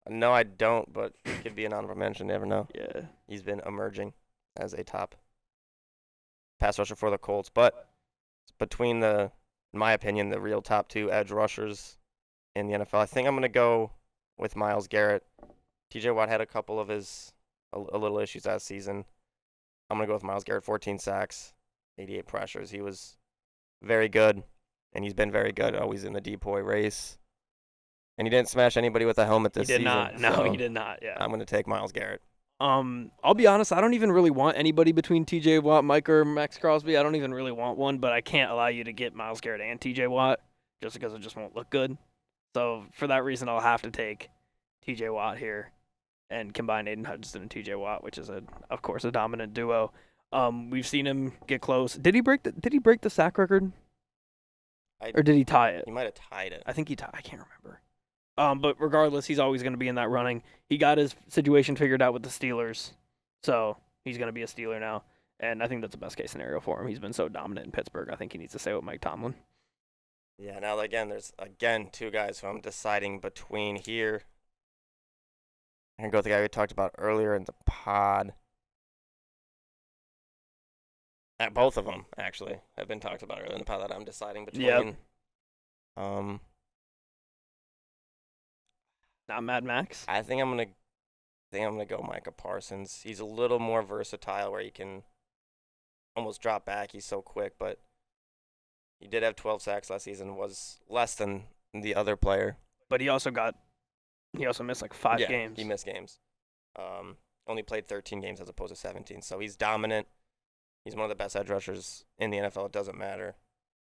2. No, I don't, but he could be an honorable mention. You never know. Yeah. He's been emerging as a top pass rusher for the Colts. But between in my opinion, the real top 2 edge rushers in the NFL, I think I'm going to go with Myles Garrett. TJ Watt had a couple of a little issues last season. I'm going to go with Myles Garrett, 14 sacks, 88 pressures. He was very good, and he's been very good, always in the depoy race. And he didn't smash anybody with a helmet this season. He did not. No, so he did not. Yeah. I'm going to take Myles Garrett. I'll be honest. I don't even really want anybody between T.J. Watt, Micah, or Max Crosby. I don't even really want one, but I can't allow you to get Myles Garrett and T.J. Watt just because it just won't look good. So for that reason, I'll have to take T.J. Watt here and combine Aiden Hutchinson and T.J. Watt, which is of course a dominant duo. We've seen him get close. Did he break the sack record? Or did he tie it? He might have tied it. I think he tied. I can't remember. But regardless, he's always going to be in that running. He got his situation figured out with the Steelers, so he's going to be a Steeler now. And I think that's the best case scenario for him. He's been so dominant in Pittsburgh. I think he needs to stay with Mike Tomlin. Yeah, now again, there's 2 guys who I'm deciding between here. I'm going to go with the guy we talked about earlier in the pod. Both of them, actually, have been talked about earlier in the pod that I'm deciding between. Yep. Um, Not Mad Max. I think I'm gonna go Micah Parsons. He's a little more versatile where he can almost drop back. He's so quick, but he did have 12 sacks last season. Was less than the other player. But he also missed like 5 games. He missed games. Only played 13 games as opposed to 17. So he's dominant. He's one of the best edge rushers in the NFL. It doesn't matter.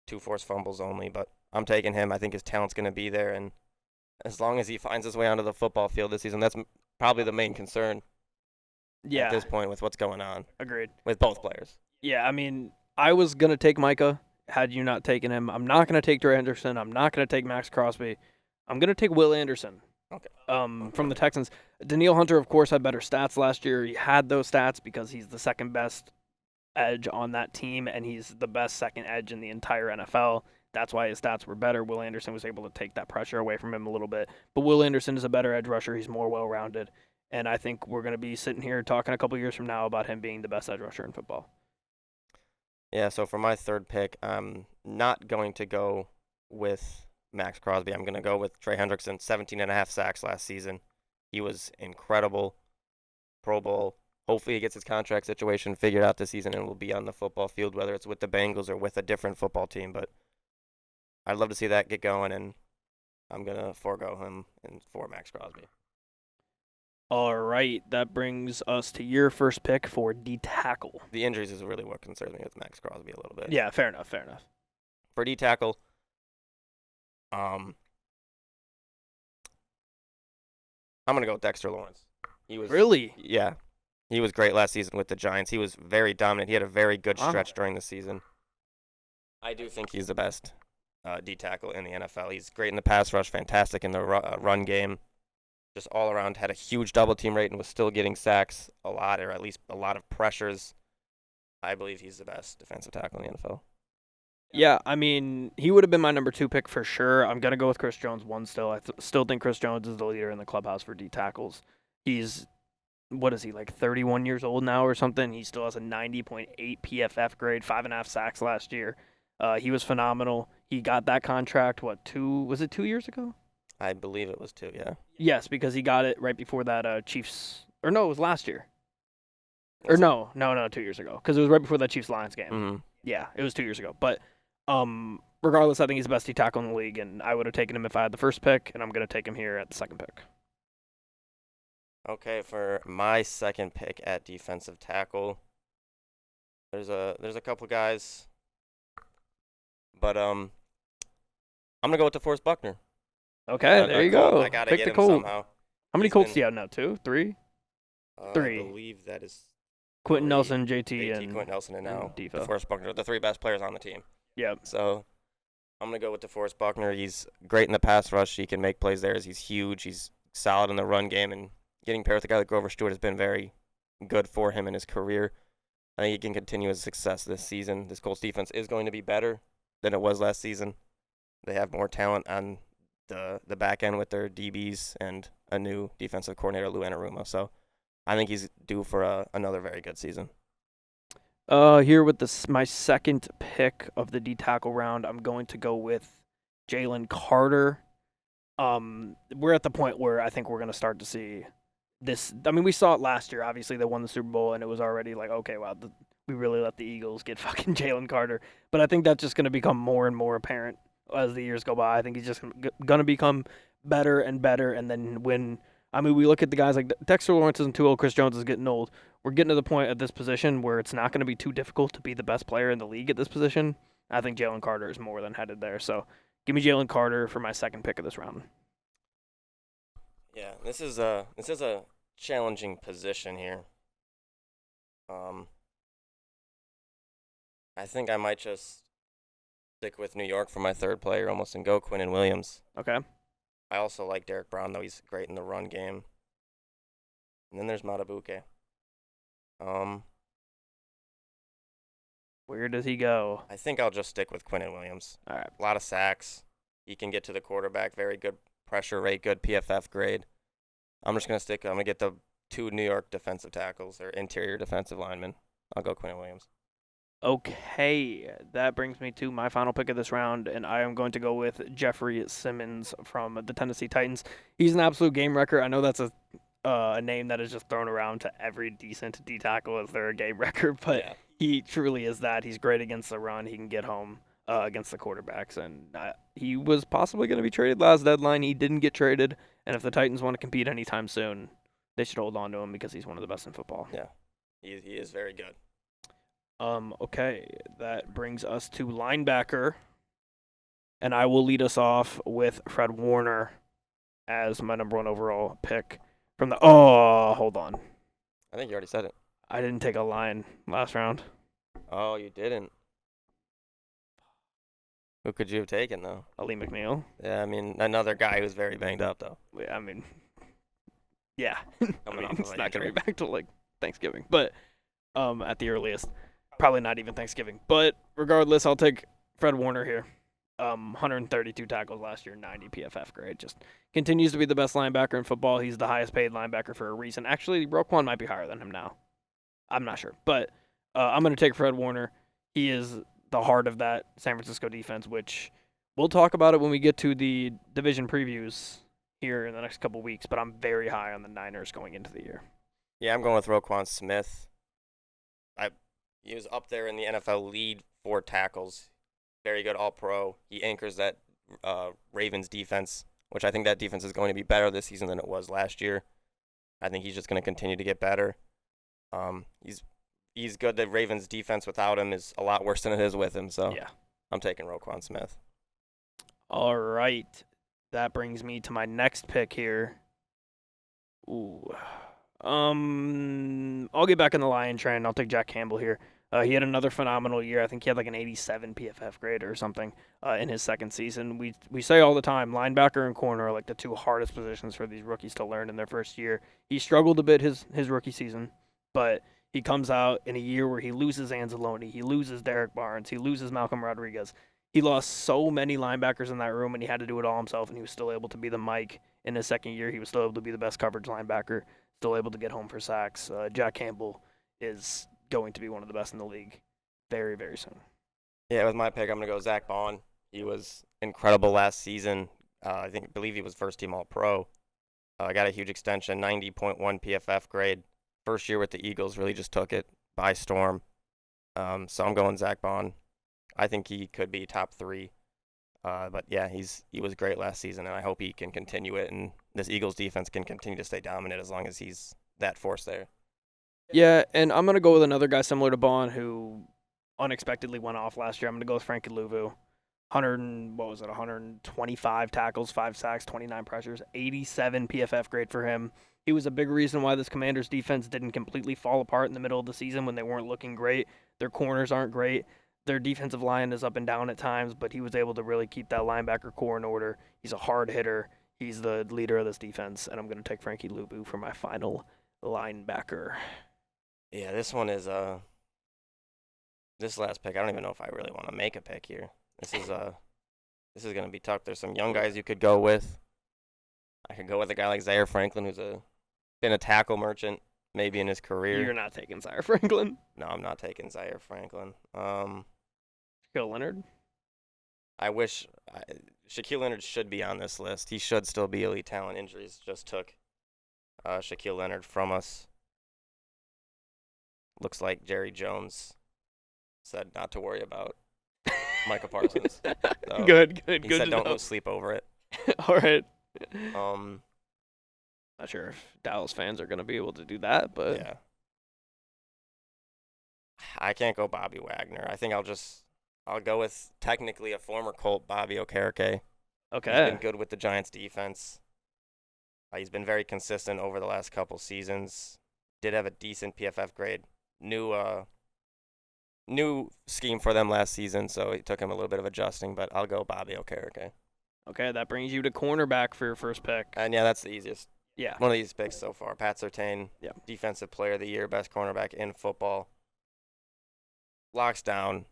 2 forced fumbles only, but I'm taking him. I think his talent's going to be there, and as long as he finds his way onto the football field this season, that's probably the main concern at this point with what's going on. Agreed. With both players. Yeah, I mean, I was going to take Micah had you not taken him. I'm not going to take Trey Hendrickson. I'm not going to take Max Crosby. I'm going to take Will Anderson. Okay. From the Texans. Daniil Hunter, of course, had better stats last year. He had those stats because he's the second best edge on that team, and he's the best second edge in the entire NFL. That's why his stats were better. Will Anderson was able to take that pressure away from him a little bit. But Will Anderson is a better edge rusher. He's more well-rounded. And I think we're going to be sitting here talking a couple years from now about him being the best edge rusher in football. Yeah, so for my third pick, I'm not going to go with Max Crosby. I'm going to go with Trey Hendrickson, 17.5 sacks last season. He was incredible. Pro Bowl. Hopefully he gets his contract situation figured out this season and will be on the football field, whether it's with the Bengals or with a different football team. But I'd love to see that get going, and I'm going to forego him for Max Crosby. All right, that brings us to your first pick for D tackle. The injuries is really what concerns me with Max Crosby a little bit. Yeah, fair enough, fair enough. For D tackle, I'm gonna go with Dexter Lawrence. He was Really? Yeah, he was great last season with the Giants. He was very dominant. He had a very good Wow. stretch during the season. I do think he's the best D tackle in the NFL. He's great in the pass rush, fantastic in the run game. Just all around had a huge double team rate and was still getting sacks a lot, or at least a lot of pressures. I believe he's the best defensive tackle in the NFL. Yeah, I mean, he would have been my number 2 pick for sure. I'm going to go with Chris Jones 1 still. I still think Chris Jones is the leader in the clubhouse for D tackles. He's, what is he, like 31 years old now or something? He still has a 90.8 PFF grade, 5.5 sacks last year. He was phenomenal. He got that contract, was it 2 years ago? I believe it was 2, yeah. Yes, because he got it right before that Chiefs, or no, it was last year. Or Was it? no, 2 years ago, because it was right before that Chiefs-Lions game. Mm-hmm. Yeah, it was 2 years ago. But regardless, I think he's the best D tackle in the league, and I would have taken him if I had the first pick, and I'm going to take him here at the second pick. Okay, for my second pick at defensive tackle, there's a couple guys, but I'm gonna go with DeForest Buckner. Okay, there you Colt. go. I gotta Pick get the him Colt. somehow. How many He's Colts been- do you have now? 2, 3? I 3. believe that is Quentin 3. Nelson, JT, JT, and Quentin Nelson, and now Defoe. DeForest Buckner, the 3 best players on the team. Yep. So I'm gonna go with DeForest Buckner. He's great in the pass rush. He can make plays there. He's huge. He's solid in the run game, and getting paired with a guy like Grover Stewart has been very good for him in his career. I think he can continue his success this season. This Colts defense is going to be better than it was last season. They have more talent on the back end with their DBs and a new defensive coordinator, Lou Anarumo. So I think he's due for another very good season. Here with my second pick of the D tackle round, I'm going to go with Jalen Carter. We're at the point where I think we're going to start to see this. I mean, we saw it last year. Obviously, they won the Super Bowl, and it was already like, okay, wow, we really let the Eagles get fucking Jalen Carter. But I think that's just going to become more and more apparent as the years go by. I think he's just going to become better and better. And then we look at the guys like Dexter Lawrence isn't too old, Chris Jones is getting old. We're getting to the point at this position where it's not going to be too difficult to be the best player in the league at this position. I think Jalen Carter is more than headed there. So give me Jalen Carter for my second pick of this round. Yeah, this is a challenging position here. I think I might just stick with New York for my third player almost and go Quinnen Williams. Okay. I also like Derek Brown, though. He's great in the run game. And then there's Matabuke. Where does he go? I think I'll just stick with Quinnen Williams. All right. A lot of sacks. He can get to the quarterback. Very good pressure rate, good PFF grade. I'm going to get the 2 New York defensive tackles or interior defensive linemen. I'll go Quinnen Williams. Okay, that brings me to my final pick of this round, and I am going to go with Jeffrey Simmons from the Tennessee Titans. He's an absolute game wrecker. I know that's a name that is just thrown around to every decent D tackle as their game wrecker, but Yeah. he truly is that. He's great against the run. He can get home against the quarterbacks, and he was possibly going to be traded last deadline. He didn't get traded, and if the Titans want to compete anytime soon, they should hold on to him because he's one of the best in football. Yeah, he is very good. Okay, that brings us to linebacker, and I will lead us off with Fred Warner as my number 1 overall pick from the. Oh, hold on, I think you already said it. I didn't take a line last round. Oh, you didn't. Who could you have taken, though? Ali McNeil. Yeah, I mean, another guy who's very banged up, though. I mean, yeah, Coming off of it's an not gonna be injury. back till like Thanksgiving, but at the earliest, probably not even Thanksgiving. But regardless, I'll take Fred Warner here. 132 tackles last year, 90 PFF grade. Just continues to be the best linebacker in football. He's the highest paid linebacker for a reason. Actually, Roquan might be higher than him now. I'm not sure, but I'm going to take Fred Warner. He is the heart of that San Francisco defense, which we'll talk about it when we get to the division previews here in the next couple weeks, but I'm very high on the Niners going into the year. Yeah, I'm going with Roquan Smith. He was up there in the NFL lead for tackles. Very good all-pro. He anchors that Ravens defense, which I think that defense is going to be better this season than it was last year. I think he's just going to continue to get better. He's good. The Ravens' defense without him is a lot worse than it is with him. So Yeah. I'm taking Roquan Smith. All right. That brings me to my next pick here. Ooh. I'll get back in the Lion train. I'll take Jack Campbell here. He had another phenomenal year. I think he had like an 87 PFF grade or something in his second season. We say all the time, linebacker and corner are like the two hardest positions for these rookies to learn in their first year. He struggled a bit his rookie season, but he comes out in a year where he loses Anzalone, he loses Derek Barnes, he loses Malcolm Rodriguez. He lost so many linebackers in that room, and he had to do it all himself, and he was still able to be the Mike in his second year. He was still able to be the best coverage linebacker, still able to get home for sacks. Jack Campbell is going to be one of the best in the league very, very soon. Yeah, with my pick, I'm going to go Zach Bond. He was incredible last season. I believe he was first team All-Pro. Got a huge extension, 90.1 PFF grade. First year with the Eagles, really just took it by storm. So I'm going Zach Bond. I think he could be top 3. But yeah, he was great last season, and I hope he can continue it, and this Eagles defense can continue to stay dominant as long as he's that force there. Yeah, and I'm going to go with another guy similar to Bond who unexpectedly went off last year. I'm going to go with Frankie Louvu. 125 tackles, 5 sacks, 29 pressures, 87 PFF grade for him. He was a big reason why this Commanders defense didn't completely fall apart in the middle of the season when they weren't looking great. Their corners aren't great. Their defensive line is up and down at times, but he was able to really keep that linebacker core in order. He's a hard hitter. He's the leader of this defense, and I'm going to take Frankie Louvu for my final linebacker. Yeah, this one is this last pick. I don't even know if I really want to make a pick here. This is going to be tough. There's some young guys you could go with. I could go with a guy like Zaire Franklin, who's been a tackle merchant maybe in his career. You're not taking Zaire Franklin? No, I'm not taking Zaire Franklin. Shaquille Leonard? I wish Shaquille Leonard should be on this list. He should still be elite talent. Injuries just took Shaquille Leonard from us. Looks like Jerry Jones said not to worry about Micah Parsons. So Good. He said don't lose sleep over it. All right. Um, Not sure if Dallas fans are going to be able to do that, but yeah. I can't go Bobby Wagner. I think I'll go with technically a former Colt, Bobby Okereke. okay. He's been good with the Giants defense. He's been very consistent over the last couple seasons. Did have a decent PFF grade. New scheme for them last season, so it took him a little bit of adjusting, but I'll go Bobby Okereke. Okay, that brings you to cornerback for your first pick. And yeah, that's the easiest. Yeah. One of these picks so far. Pat Surtain, Yeah. Defensive Player of the Year, best cornerback in football. Locks down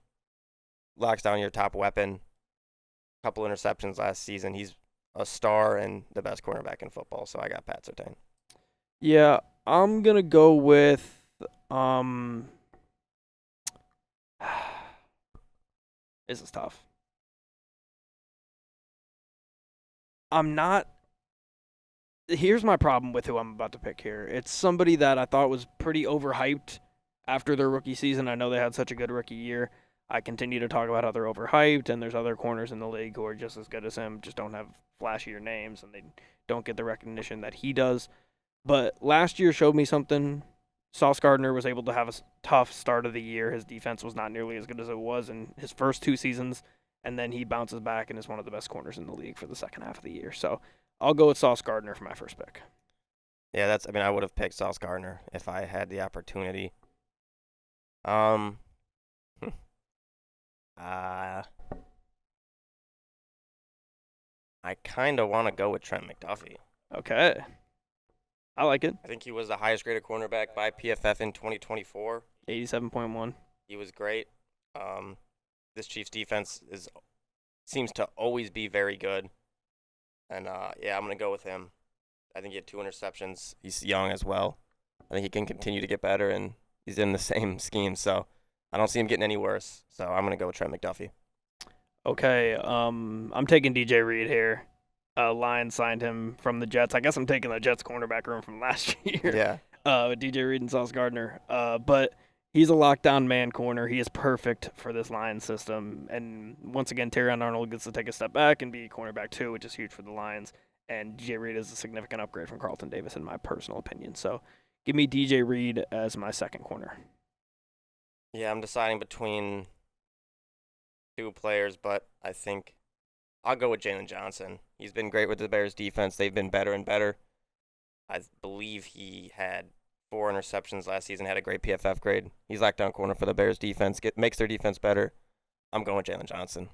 your top weapon. Couple interceptions last season. He's a star and the best cornerback in football, so I got Pat Surtain. Yeah, I'm going to go with this is tough. Here's my problem with who I'm about to pick here. It's somebody that I thought was pretty overhyped after their rookie season. I know they had such a good rookie year. I continue to talk about how they're overhyped, and there's other corners in the league who are just as good as him, just don't have flashier names, and they don't get the recognition that he does. But last year showed me something. Sauce Gardner was able to have a tough start of the year. His defense was not nearly as good as it was in his first 2 seasons, and then he bounces back and is one of the best corners in the league for the second half of the year. So I'll go with Sauce Gardner for my first pick. Yeah, I would have picked Sauce Gardner if I had the opportunity. I kind of want to go with Trent McDuffie. Okay. I like it. I think he was the highest graded cornerback by PFF in 2024. 87.1. He was great. This Chiefs defense seems to always be very good. And, yeah, I'm going to go with him. I think he had 2 interceptions. He's young as well. I think he can continue to get better, and he's in the same scheme. So I don't see him getting any worse. So I'm going to go with Trent McDuffie. Okay. I'm taking DJ Reed here. Lions signed him from the Jets. I guess I'm taking the Jets cornerback room from last year. Yeah. With DJ Reed and Sauce Gardner. But he's a lockdown man corner. He is perfect for this Lions system. And once again, Terrion Arnold gets to take a step back and be cornerback 2, which is huge for the Lions. and DJ Reed is a significant upgrade from Carlton Davis in my personal opinion. So give me DJ Reed as my second corner. Yeah, I'm deciding between two players, but I think I'll go with Jalen Johnson. He's been great with the Bears defense. They've been better and better. I believe he had 4 interceptions last season, had a great PFF grade. He's lockdown corner for the Bears defense, makes their defense better. I'm going with Jalen Johnson.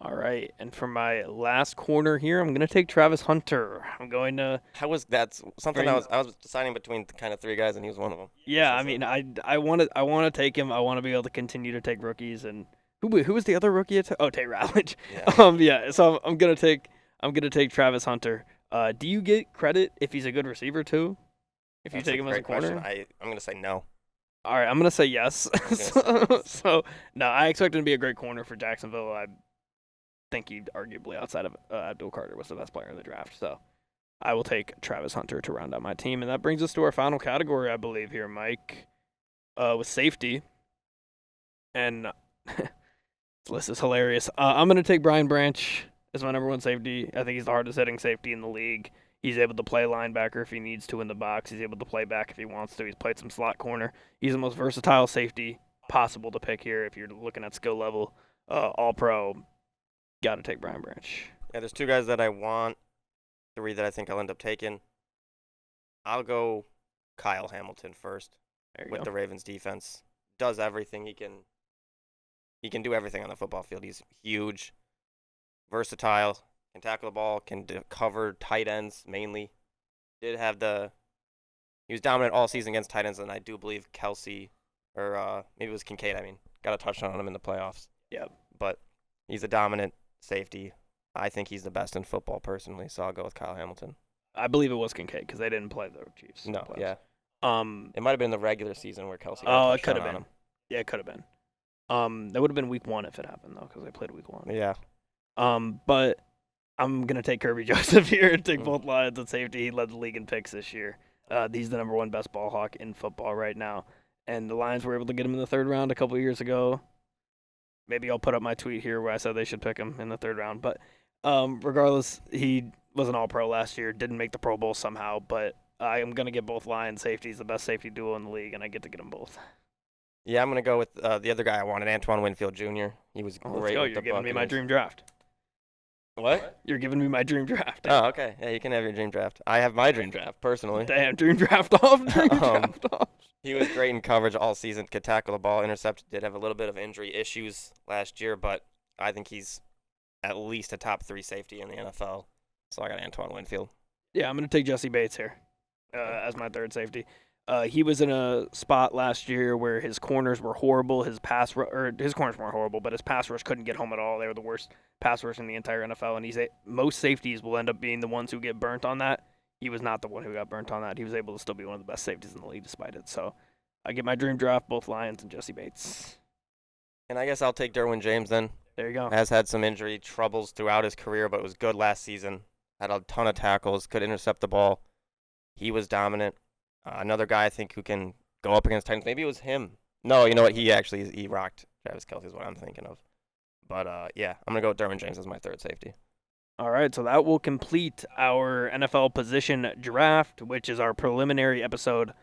All right, and for my last corner here, I'm going to take Travis Hunter. I'm going to. That's something I was deciding between kind of 3 guys, and he was one of them. Yeah, I mean, I want to take him. I want to be able to continue to take rookies. And who was the other rookie? Oh, Tate Ratledge. Yeah. So I'm gonna take Travis Hunter. Do you get credit if he's a good receiver too? If you take him as a corner? I'm gonna say no. All right, I'm gonna say yes. So no, I expect him to be a great corner for Jacksonville. I think he arguably outside of Abdul Carter was the best player in the draft. So I will take Travis Hunter to round out my team, and that brings us to our final category, I believe here, Mike, with safety. And this list is hilarious. I'm gonna take Brian Branch as my number 1 safety. I think he's the hardest hitting safety in the league. He's able to play linebacker if he needs to in the box. He's able to play back if he wants to. He's played some slot corner. He's the most versatile safety possible to pick here if you're looking at skill level. All pro. Got to take Brian Branch. Yeah, there's 2 guys that I want, 3 that I think I'll end up taking. I'll go Kyle Hamilton first with the Ravens defense. Does everything he can. He can do everything on the football field. He's huge, versatile, can tackle the ball, can cover tight ends mainly. He was dominant all season against tight ends, and I do believe Kelsey, or maybe it was Kincaid, got a touchdown on him in the playoffs. Yep. But he's a dominant safety. I think he's the best in football personally, so I'll go with Kyle Hamilton. I believe it was Kincaid because they didn't play the Chiefs. No, yeah. It might have been the regular season where Kelsey got a touchdown. It could have on been. him. Yeah, it could have been. That would have been week 1 if it happened though, because they played week 1. Yeah. But I'm gonna take Kirby Joseph here and take both Lions at safety. He led the league in picks this year. He's the number 1 best ball hawk in football right now, and the Lions were able to get him in the 3rd round a couple of years ago. Maybe I'll put up my tweet here where I said they should pick him in the 3rd round. But regardless, he was an All-Pro last year. Didn't make the Pro Bowl somehow, but I am gonna get both Lions safeties, the best safety duo in the league, and I get to get them both. Yeah, I'm going to go with the other guy I wanted, Antoine Winfield Jr. He was great. You're giving me my dream draft. What? You're giving me my dream draft. Oh, okay. Yeah, you can have your dream draft. I have my dream draft, personally. Damn, dream draft off. Draft off. He was great in coverage all season, could tackle the ball, intercept, did have a little bit of injury issues last year, but I think he's at least a top 3 safety in the NFL. So I got Antoine Winfield. Yeah, I'm going to take Jesse Bates here as my 3rd safety. He was in a spot last year where his corners were horrible. His corners weren't horrible, but his pass rush couldn't get home at all. They were the worst pass rush in the entire NFL, and most safeties will end up being the ones who get burnt on that. He was not the one who got burnt on that. He was able to still be one of the best safeties in the league despite it. So I get my dream draft, both Lions and Jesse Bates. And I guess I'll take Derwin James then. There you go. Has had some injury troubles throughout his career, but was good last season. Had a ton of tackles, could intercept the ball. He was dominant. Another guy I think who can go up against Titans. Maybe it was him. No, you know what? He rocked Travis Kelce is what I'm thinking of. But, yeah, I'm going to go with Derwin James as my 3rd safety. All right, so that will complete our NFL position draft, which is our preliminary episode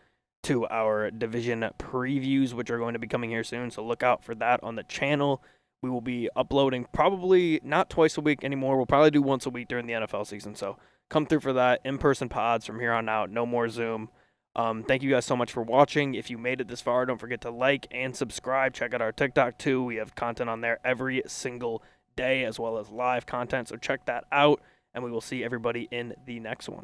to our division previews, which are going to be coming here soon. So look out for that on the channel. We will be uploading probably not twice a week anymore. We'll probably do once a week during the NFL season. So come through for that. In-person pods from here on out. No more Zoom. Thank you guys so much for watching. If you made it this far, don't forget to like and subscribe. Check out our TikTok too. We have content on there every single day as well as live content. So check that out, and we will see everybody in the next one.